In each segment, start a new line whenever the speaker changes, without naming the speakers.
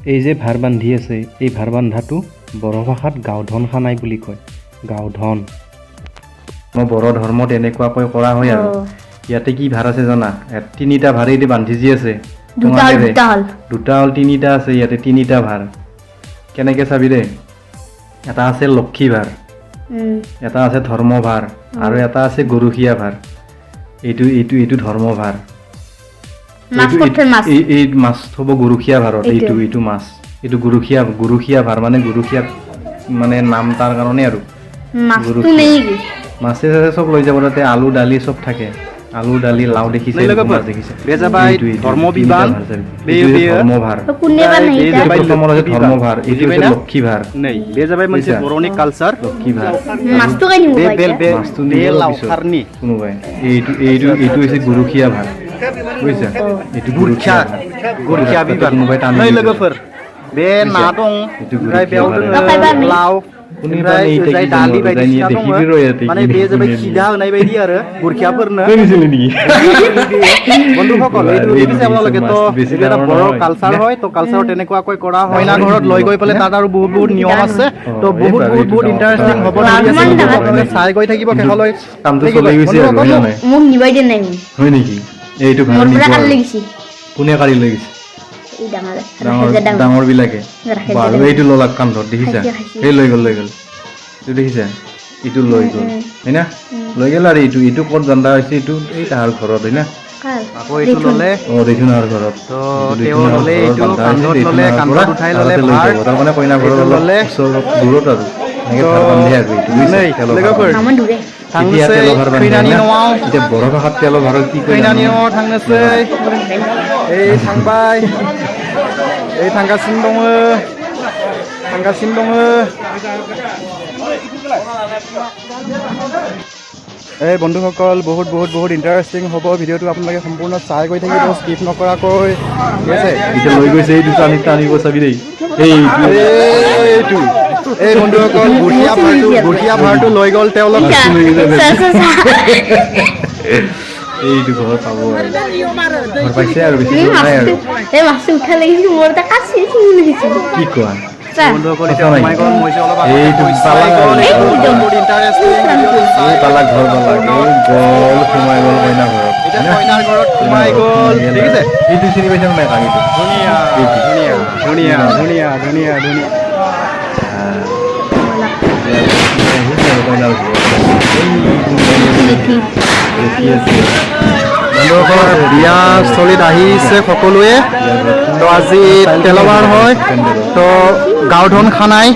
এই যে ভাৰ বান্ধি আছে এই ভাৰ বান্ধাটো বড়ো ভাষাত গাঁওধন খানাই বুলি কয় গাঁওধন বড়ো ধৰ্মত এনেকুৱাকৈ কৰা হয় আৰু ইয়াতে কি ভাৰ আছে জানা তিনিটা ভাৰেই দি বান্ধি যি আছে দুটা হ'ল তিনিটা আছে ইয়াতে তিনিটা ভাৰ কেনেকে চাবি দে এটা আছে লক্ষী ভাৰ এটা আছে ধৰ্ম ভাৰ আৰু এটা আছে গৰুখীয়া ভাৰ এইটো ধৰ্ম ভাৰ এই মাছ থব গৰুখীয়া ভাৰত এইটো মাছ এইটো গৰুখীয়া ভাৰ মানে গৰুখীয়া মানে নাম তাৰ কাৰণে আৰু মাছে চব লৈ যাব তাতে আলু দালি চব থাকে আলু দালি লাও দেখিছে ধৰ্ম ভাৰ এইটো লক্ষী ভাৰ কোনোবাই এইটো হৈছে গৰুখীয়া ভাৰ বুজিছা এইটো গৰুখীয়া কোনোবাই টান बे ना दं ओमफ्राय बेयाव दोङो लाव ओमफ्राय जाय दालि बायदिसिना दङ माने बे जाबाय खिदा होनाय बायदि आरो गुरखियाफोरनो বন্ধুসকল এইটো দেখিছে আপোনালোকে তো এটা বড় কালচাৰ হয় তো কালচাৰ তেনেকুৱাকৈ কৰা হয় না ঘৰত লৈ গৈ পেলাই তাত আৰু বহুত নিয়ম আছে তো বহুত ইন্টাৰেষ্টিং হ'ব আপোনালোকে চাই গৈ থাকিব শেষলৈ কামটো চলি গৈছে আৰু মোক নিবাই দিয়া নাই হয় নেকি এইটো ভাল লাগিছে কোনে কাঢ়ি লৈ গৈছে ডাঙৰ বিলাকে বাৰু এইটো ললাক কান্ধত দেখিছা এই লৈ গ'ল এইটো দেখিছা এইটো লৈ গ'ল হয় না লৈ গ'ল আৰু এইটো ক'ত জান্দা হৈছে এইটো এই তাহাৰ ঘৰত হয় না আকৌ এইটো ললে দেখোন আৰু ঘৰত তো তেওঁ ললে এইটো কান্ধত উঠাই ললে ভাৰ তাৰমানে কইনা ঘৰত ললে দূৰত আৰু এনেকে ভাৰ বান্ধে আৰু এইটো বুজিছে এতিয়া তেলৰ ভাৰ বান্ধে এতিয়া বড়ো ভাষাত তেলৰ ভাৰ কি কয় थांनोसै এই थांबाय এই थांगासिनो दङ এই বন্ধুসকল বহুত ইণ্টাৰেষ্টিং হ'ব ভিডিঅ'টো আপোনালোকে সম্পূৰ্ণ চাই গৈ থাকিব স্কিপ নকৰাকৈ ঠিক আছে এতিয়া লৈ গৈছে এই দুটা আনিব চাবি দেই এইটো এই বন্ধুসকল গুঠিয়া ভাৰটো লৈ গ'ল তেওঁলোক এইটো ঘৰ পাব ঘৰ পাইছে আৰু বেছি দূৰ নাই আৰু এই মাছ উঠা লাগিছিল মোৰ এটা কাছি কি কোৱা বন্ধুসকল এতিয়া সোমাই গ'ল মই অলপ এইটো পালাক ঘৰ গ'ল সোমাই গ'ল কইনা ঘৰত এতিয়া কইনাৰ ঘৰত সোমাই গ'ল ঠিক আছে এইটো চিনি পাইছে নাই কাহিনীটো ধুনীয়া বিয়া স্থলীত আহিছে সকলোৱে তো আজি তেলবাৰ হয় তো গাঁওধন খানাই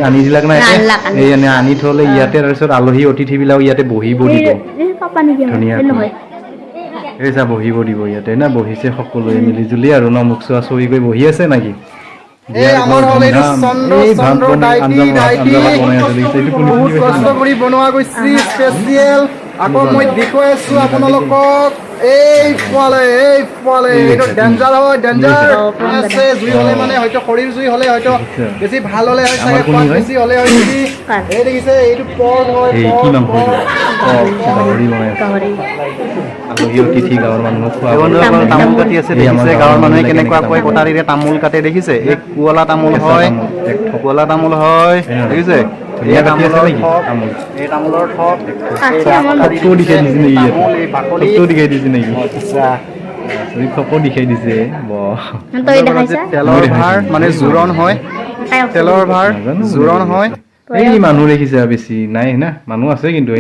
আনি দিলাক নাই এই আনি থলে ইয়াতে তাৰপিছত আলহী অতিথি বিলাক ইয়াতে বহিব দিব ধুনীয়া এই চা বহিব দিব ইয়াতে না বহিছে সকলোৱে মিলি জুলি আৰু ন মুখ চোৱা চুই গৈ বহি আছে নাকি আকৌ মই দেখুৱাই আছো আপোনালোকক এই পোৱালে এইটো ডেঞ্জাৰ হয় ডেঞ্জাৰ আছে জুই হলে মানে হয়তো শৰীৰ জুই হলে হয়তো বেছি ভাল হলে হয় চাগে পাঁচ বেছি হলে হয় যদি এই দেখিছে এইটো পৰ্ক হয় আলহী অতিথি গাঁৱৰ মানুহক তামোল কাটি আছে দেখিছে গাঁৱৰ মানুহে কেনেকুৱাকৈ কটাৰীৰে তামোল কাটে দেখিছে এক কুৱলা তামোল হয় দেখিছে এই তামোলৰ ঠপ তেলৰ ভাৰ মানে জোৰণ হয় এই মানুহ দেখিছে বেছি নাই না মানুহ আছে কিন্তু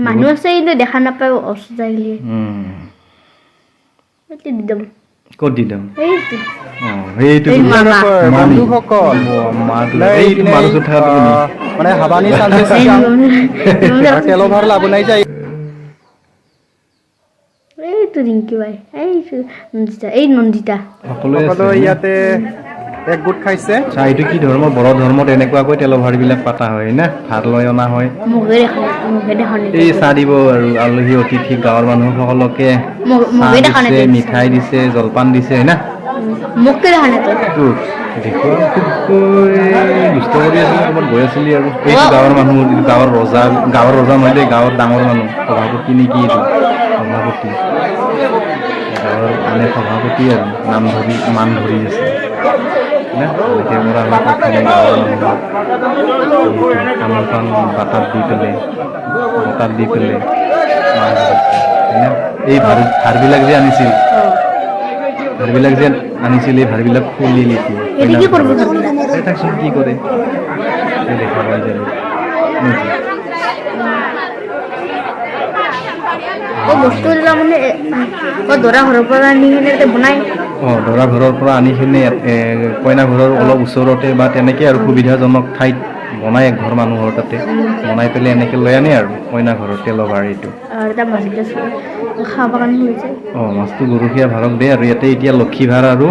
মানুহ আছে কিন্তু দেখা নাপায় ক'ত দি দাম মানে হাবানি তেলৰ ভাৰ লাভ নাই যায় সকলোৱে ইয়াতে এক গোট খাইছে এইটো কি ধৰ্ম বড়ো ধৰ্মত এনেকুৱাকৈ তেলৰ ভাৰ বিলাক পাতা হয় না ভাত লৈ অনা হয় এই চাহ দিব আৰু আলহী অতিথি গাঁৱৰ মানুহসকলকে মিঠাই দিছে জলপান দিছে না
মোকে দেখানে তো
তোক দেখুৱা দুষ্ট কৰি আছিলি ক'ৰবাত গৈ আছিলি আৰু এইটো গাঁৱৰ মানুহ গাঁৱৰ ৰজা নহয় গাঁৱৰ ডাঙৰ মানুহ সভাপতি নেকি এইটো সভাপতি গাঁৱৰ মানে সভাপতি আৰু মান ধৰি আছে গাঁৱৰ মানুহ তামোল পাণ বাটাত দি পেলাই এই ভাৰবিলাক যে আনিছিল এই ভাৰবিলাক খুলি লিখি চাচোন কি কৰে দেখা পাই যাবি
বস্তুবিলাক মানে দৰা ঘৰৰ পৰা আনি কিনে বনাই
দৰা ঘৰৰ পৰা আনি কিনে কইনা ঘৰৰ অলপ ওচৰতে বা তেনেকৈ আৰু সুবিধাজনক ঠাইত বনাই ঘৰ মানুহৰ তাতে বনাই পেলাই এনেকৈ লৈ আনে আৰু কইনা ঘৰৰ তেলৰ ভাৰ এইটো মাছটো গৰখীয়া ভাৰক দিয়ে আৰু ইয়াতে এতিয়া লক্ষী ভাৰ আৰু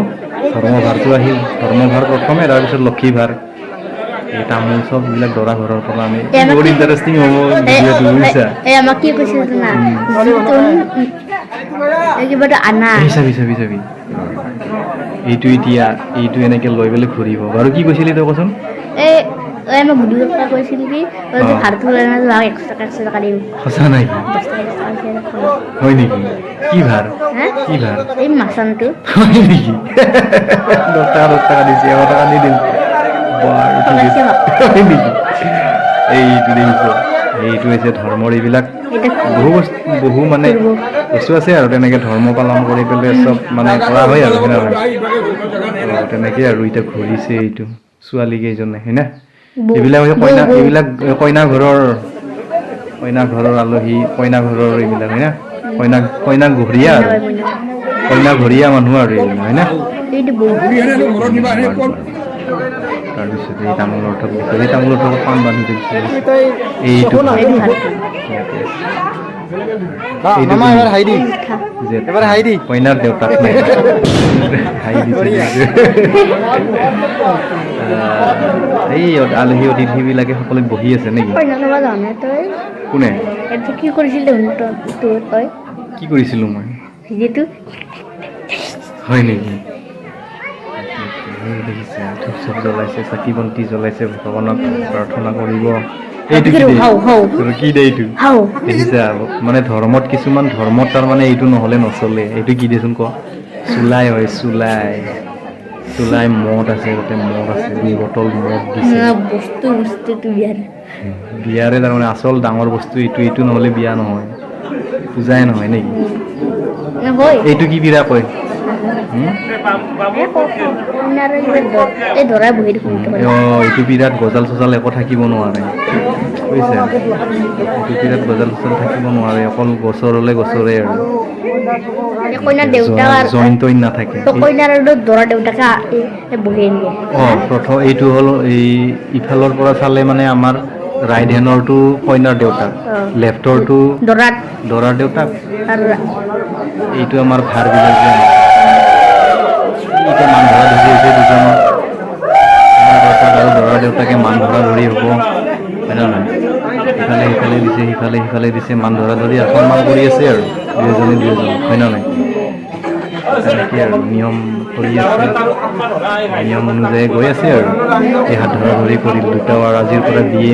ধৰ্মভাৰটো আহিল ধৰ্মভাৰ প্ৰথমে তাৰপিছত লক্ষী ভাৰ এই তামোল চব এইবিলাক দৰা ঘৰৰ পৰা আমি বহুত ইণ্টাৰেষ্টিং হ'ব ভিডিঅ'টো বুজিছা
আমাক কি কৈছিল
চাবি এইটো এনেকে লৈ পেলাই ঘূৰিব বাৰু কি কৈছিলি তই কচোন
মই ভিডিঅ' এটা কৈছিল কি ভাৰতটো 100 টকা দিম
সঁচা নাই হয় নেকি কি ভাৰ
এই মাছনটো
হয় নেকি 10 টকা দিছে 100 টকা নিদিম এইটো হৈছে ধৰ্মৰ এইবিলাক বহু মানে বস্তু আছে আৰু তেনেকে ধৰ্ম পালন কৰি পেলাই চব মানে কৰা হয় আৰু তেনেকে আৰু এতিয়া ঘূৰিছে এইটো ছোৱালী কেইজনে হয় না এইবিলাক কইনা ঘৰৰ আলহী কইনা ঘৰৰ এইবিলাক হয় না কইনা ঘৰীয়া মানুহ আৰু এইবিলাক হয় না তাৰপিছত এই তামোলৰ ঠোক পাণ বান্ধি দিছে এইটো কইনাৰ দেউতাক নাই এই আলহী অতিথিবিলাকে সকলোৱে বহি আছে নেকি কোনে
কি
কৰিছিলো মই হয় নেকি দেখিছে ধূপ চুপ জ্বলাইছে চাকি বন্তি জ্বলাইছে ভগৱানক প্ৰাৰ্থনা কৰিব এইটো কি দে এইটো দেখিছা মানে ধৰ্মত কিছুমান ধৰ্মত তাৰমানে এইটো নহ'লে নচলে এইটো কি দেচোন ক চুলাই হয় চুলাই মদ আছে তাতে মদ আছে 2 বটল মদ দিছে বিয়াৰে তাৰমানে আচল ডাঙৰ বস্তু এইটো নহ'লে বিয়া নহয় পূজাই নহয় নেকি এইটো কি বিৰা কয় এইটো বিৰাট গজাল চজাল একো থাকিব নোৱাৰে বুজিছে এইটো বিৰাট গজাল চজাল থাকিব নোৱাৰে অকল গছৰে আৰু জইন তইন নাথাকে প্ৰথম এইটো হ'ল এই ইফালৰ পৰা চালে মানে আমাৰ ৰাইট হেণ্ডৰটো কইনাৰ দেউতাক লেফ্টৰটো দৰাৰ দেউতাক এইটো আমাৰ ভাৰবিলাক যে এতিয়া মান ধৰা ধৰি হৈছে দুজনৰ দেউতাক আৰু দৰাৰ দেউতাকে মান ধৰা ধৰি হ'ব হয় নে নহয় সিফালে দিছে মান ধৰা ধৰি সন্মান কৰি আছে আৰু দুয়োজন হয় নে নহয় তেনেকৈ আৰু নিয়ম কৰি আছে নিয়ম অনুযায়ী গৈ আছে আৰু এই হাত ধৰা ধৰি কৰি দুটাও আৰু আজিৰ পৰা বিয়ে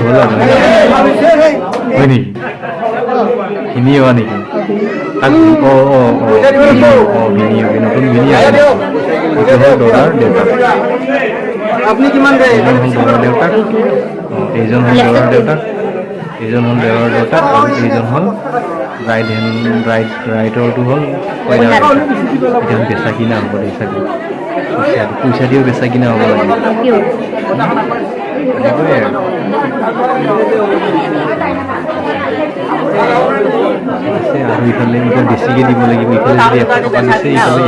হ'ল আৰু হয় নেকি খিনি হোৱা নেকি নতুন ভিনি দৰাৰ দেউতাক আপুনি কিমান এইজন হ'ল দৰাৰ দেউতাক এইজন হ'ল দৰাৰ দেউতাক আৰু এইজন হ'ল ৰাইটৰটো হ'ল কইনাৰ এতিয়া বেচা কিনা হ'ব দেই চাগে পইচা দিও বেচা কিনা হ'ব লাগে তেনেকৈয়ে আৰু ইফালে এতিয়া বেছিকৈ দিব লাগিব ইফালে যদি 100 টকা দিছে ইফালে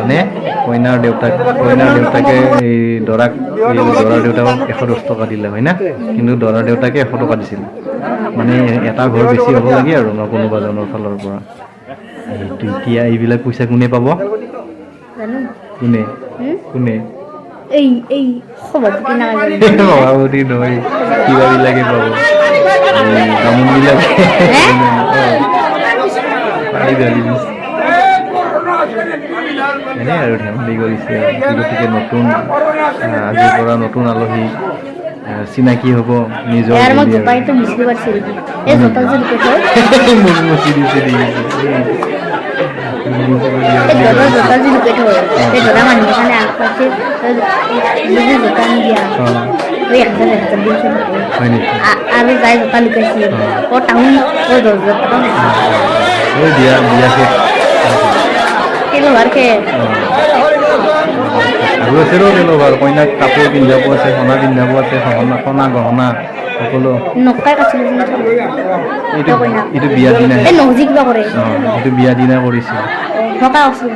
মানে কইনাৰ দেউতাকে এই দৰাৰ দেউতাকক 110 টকা দিলে হয় না কিন্তু দৰাৰ দেউতাকে 100 টকা দিছিল মানে এটা ঘৰ বেছি হ'ব লাগে আৰু কোনোবাজনৰ ফালৰ পৰা এতিয়া এইবিলাক পইচা কোনে পাব কোনে
এই সভাপতি
নহয় কিবাবিলাকে পাব তামোলবিলাকে
হে?
পাৰি ধৰি দিছে এনেই আৰু ধেমালি কৰিছে আৰু গতিকে নতুন আজিৰ পৰা নতুন আলহী চিনাকি হ'ব নিজৰ
ইয়াৰ মই
বুলি আৰু।
জোতাইটো মিচিব পাৰছিল এই জোতা যে লুকাই থয়
মোক মচি দিছে দেখিছে
এই ধৰৰ জোতা যে লুকাই থয় এই ধৰা মানুহ কাৰণে আগপাছে যদি জোতা নিদিয়া ওই 1000 দিছে
হয় নেকি
আৰু যাই জোতা লুকাইছিল ও টাউন ও 10,000 টাকা
ওই বিয়া শেষ
কিলো বাৰকে
আৰু আছে ৰ'বাৰ কইনাক কাপোৰ পিন্ধাব আছে সোণা পিন্ধাব আছে সোণা গহনা সকলো
নকাই কাছিল
এইটো এইটো বিয়া দিনা
এই নজি কিবা কৰে
এইটো বিয়া দিনা কৰিছিল
নকা আছিল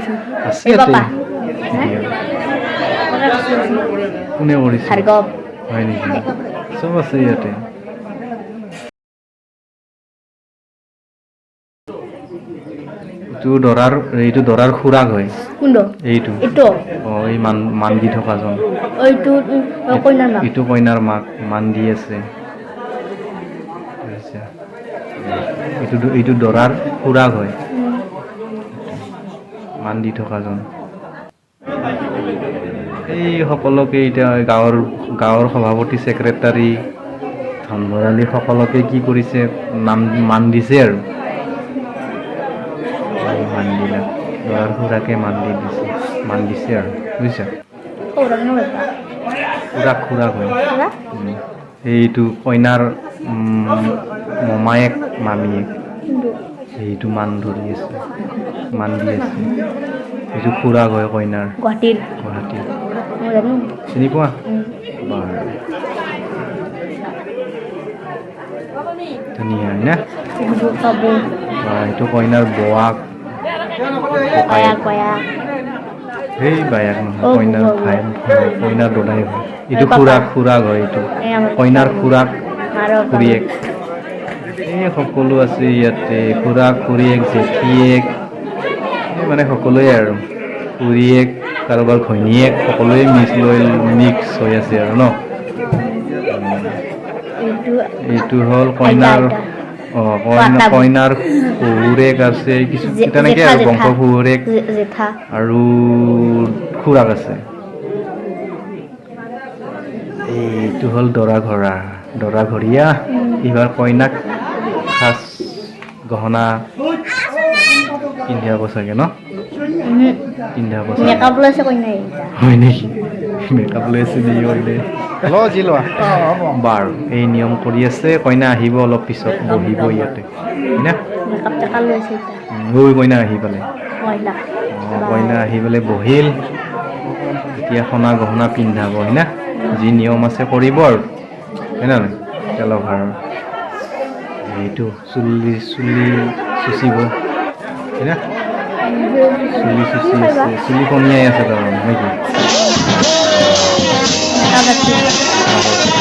আছে
এই বাপা
কোনে কৰিছিল
ভাৰ্গৱ
হয় নেকি চব আছে ইয়াতে এইটো দৰাৰ খুৰাক হয়
কোনটো
এইটো
এইটো
এই মান দি থকাজন
এইটো কইনাৰ নাম
এইটো কইনাৰ মাক মান দি আছে এইটো দৰাৰ খুৰাক হয় মান দি থকাজন এই সকলোকে এতিয়া গাঁৱৰ সভাপতি ছেক্ৰেটাৰী ধনভৰালী সকলোকে কি কৰিছে মান দিছে আৰু মান দিলে দৰাৰ খুৰাকে মান দিছে আৰু বুজিছা খুৰাক হয় এইটো কইনাৰ মমায়েক মামীয়েক সেইটো মান ধৰি আছে মান দি আছে এইটো খুৰাক হয় কইনাৰ গুৱাহাটী চিনি পোৱা ধুনীয়া হয় না এইটো কইনাৰ বোৱাক সেই বায়াক নহয় কইনাৰ ভাই কইনাৰ দদাই হয় এইটো খুৰাক হয় এইটো কইনাৰ খুৰাক খুৰীয়েক এই সকলো আছে ইয়াতে খুৰাক খুৰীয়েক জেঠীয়েক মানে সকলোৱে আৰু খুৰীয়েক কাৰোবাৰ ঘৈণীয়েক সকলোৱে মিক্স হৈ আছে আৰু ন এইটো হ'ল কইনাৰ কইনাৰ শহুৰেক আছে কিছু তেনেকে আৰু বংশ শহুৰেক আৰু খুৰাক আছে এইটো হ'ল দৰা ঘৰীয়া এইবাৰ কইনাক সাজ গহনা পিন্ধাব চাগে ন পিন্ধাব
মেকআপ লৈছে কইনাই
হয় নেকি মেকআপ লৈছে নেকি কইনাই বাৰু এই নিয়ম কৰি আছে কইনা আহিব অলপ পিছত বহিব ইয়াতে হয় কইনা আহি পালে কইনা আহি পেলাই বহিল এতিয়া সোণা গহনা পিন্ধাব হয় না যি নিয়ম আছে কৰিব আৰু হয় না নাই তেলৰ ভাৰৰ এইটো চুলি চুচিব হয় না চুলি চুচি আছে চুলি কণিয়াই আছে তাৰমানে নেকি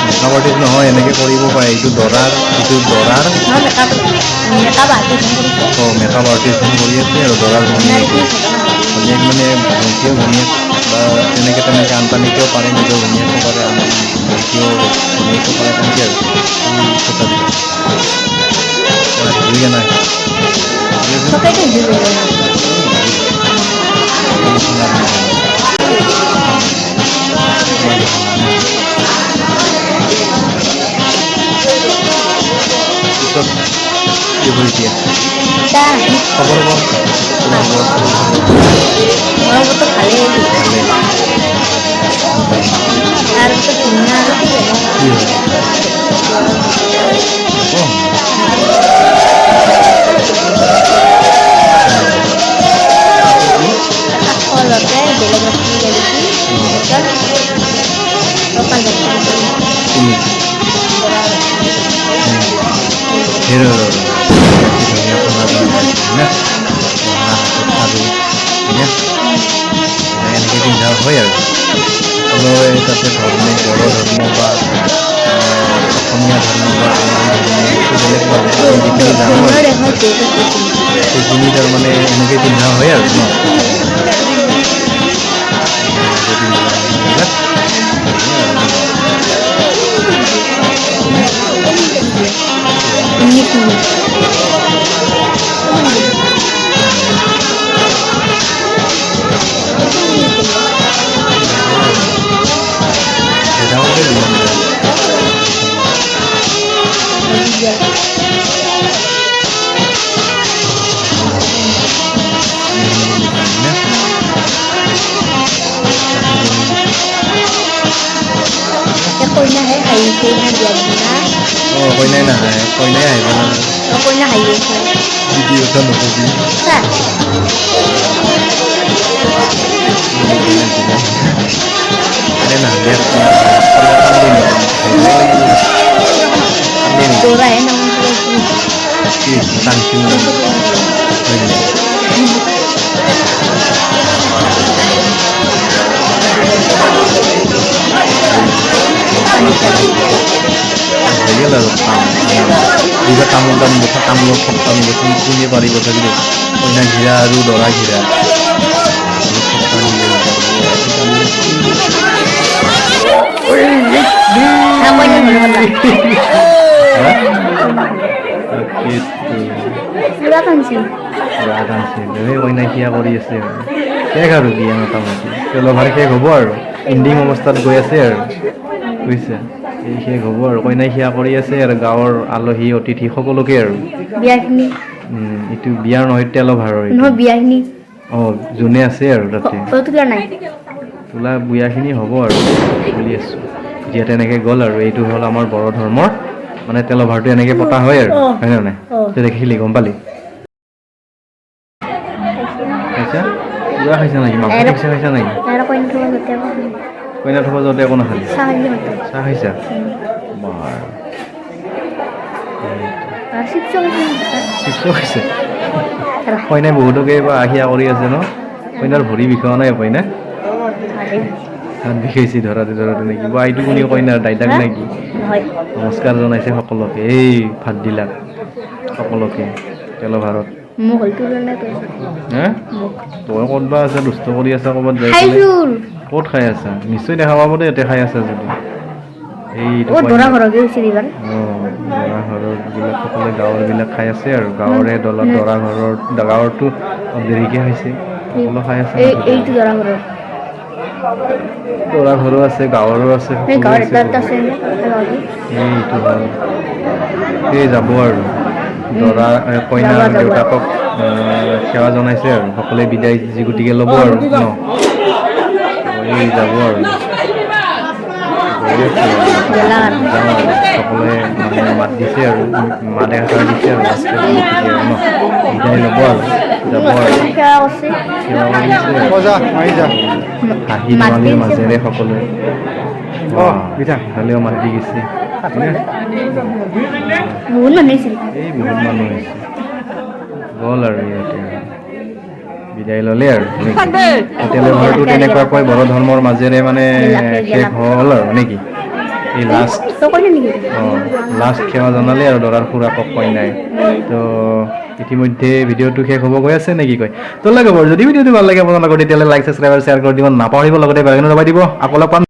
মেকআপ আৰ্টিষ্ট নহয় এনেকৈ কৰিব পাৰে এইটো দৰাৰ মেকআপ আৰ্টিষ্ট কৰি আছে আৰু দৰাৰ ভনীয়েক মানে ভণ্টিও ভনীয়েক বা তেনেকৈ আনপানীকেও পাৰে নিজৰ ভনীয়েকো পাৰে ভণ্টিও ভনীয়েকো পাৰে তেনেকৈ আৰু ধুই নাই পিছত কি কৰি দিয়ে খবৰ এনেকৈ পিন্ধা হয় আৰু সকলোৱে তাতে ধৰ্ম বড়ো ধৰ্ম বা অসমীয়া ধৰ্ম বা বেলেগ যিখিনি জানো সেইখিনি তাৰমানে এনেকৈ পিন্ধা হয় আৰু ন
কইনাহে হাঁহিছে না বিয়া দিনা
কইনাই নাহায় কইনাই আহিব নালাগে
কইনা হাঁহি আছে
ভিডিঅ'টা নকবি
স্যার
আরে না
দৌড়া হে না
কি টানছিল গেল দুটা তামোল টানিব তামোলৰ থপ টানিব কোনে পাৰিব থাকিলে কইনা ঘিৰা আৰু দৰা ঘিৰা কইনা সিয়া কৰি আছে শেষ আৰু বিয়া মোটামুটি তেলভাৰ শেষ হ'ব আৰু এণ্ডিং অৱস্থাত গৈ আছে আৰু বুজিছা এই শেষ হ'ব আৰু কইনাই সিয়া কৰি আছে আৰু গাঁৱৰ আলহী অতিথি সকলোকে আৰু
বিয়াখিনি
এইটো বিয়াৰ নহয় তেলভাৰৰ
নহয় বিয়াখিনি
যোনে আছে আৰু তাতে
তোলা নাই
তোলা বিয়াখিনি হ'ব আৰু বুলি আছোঁ এতিয়া তেনেকৈ গ'ল আৰু এইটো হ'ল আমাৰ বড়ো ধৰ্মৰ মানে তেলভাৰটো এনেকৈ পতা হয় আৰু হয়নে নাই তই দেখিলি গম পালি খাইছা কিবা খাইছা নেকি মাংস খাইছা নেকি কইনা থ'ব যাওঁতে একো নাখালি চাহ খাইছা চিপছো খাইছে কইনাই বহুতকে বা আহিয়া কৰি আছে ন কইনাৰ ভৰি বিষোৱা নাই কইনা হাত বিষাইছে ধৰাতে নেকি বা এইটো কোনে কইনাৰ দাইতাক নেকি নমস্কাৰ জনাইছে সকলোকে এই ভাত দিলাক সকলোকে তেলভাৰত তই ক'তবা আছে দুষ্ট কৰি আছা ক'ৰবাত যাই ক'ত খাই আছা নিশ্চয় দেখা পাব দে ইয়াতে খাই আছা যদি এইটো দৰা ঘৰৰ বিলাক সকলোৱে গাঁৱৰবিলাক খাই আছে আৰু গাঁৱৰে দলত দৰা ঘৰৰ গাঁৱৰটো দেৰিকে খাইছে সকলো খাই আছে দৰা ঘৰো আছে গাঁৱৰো আছে এইটো হ'ল এই যাব আৰু দৰা কইনা দেউতাকক সেৱা জনাইছে আৰু সকলোৱে বিদায় যি গতিকে ল'ব আৰু ন এই যাব আৰু সকলোৱে মানে মাত দিছে আৰু মাত এষাৰ দিছে আৰু ন বিদায় ল'ব আৰু যাব আৰু হাঁহি ধেমালিৰ মাজেৰে সকলোৱে ভালেও মাত দি গৈছে বহুত মানুহ আহিছে গ'ল আৰু ইয়াতে বিদায় ল'লে আৰু তেলভাৰটো তেনেকুৱাকৈ বড়ো ধৰ্মৰ মাজেৰে মানে শেষ হ'ল আৰু নেকি এই লাষ্ট সেৱা জনালে আৰু দৰাৰ খুৰাকক কইনাই তো ইতিমধ্যে ভিডিঅ'টো শেষ হ'ব গৈ আছে নেকি কয় তো লাগে বাৰু যদি ভিডিঅ'টো ভাল লাগে আপোনালোকৰ তেতিয়াহ'লে লাইক ছাবস্ক্ৰাইব শ্বেয়াৰ কৰি দিব নাপাহৰিব লগতে বেল আইকন দবাই দিব আকৌ লগ পাম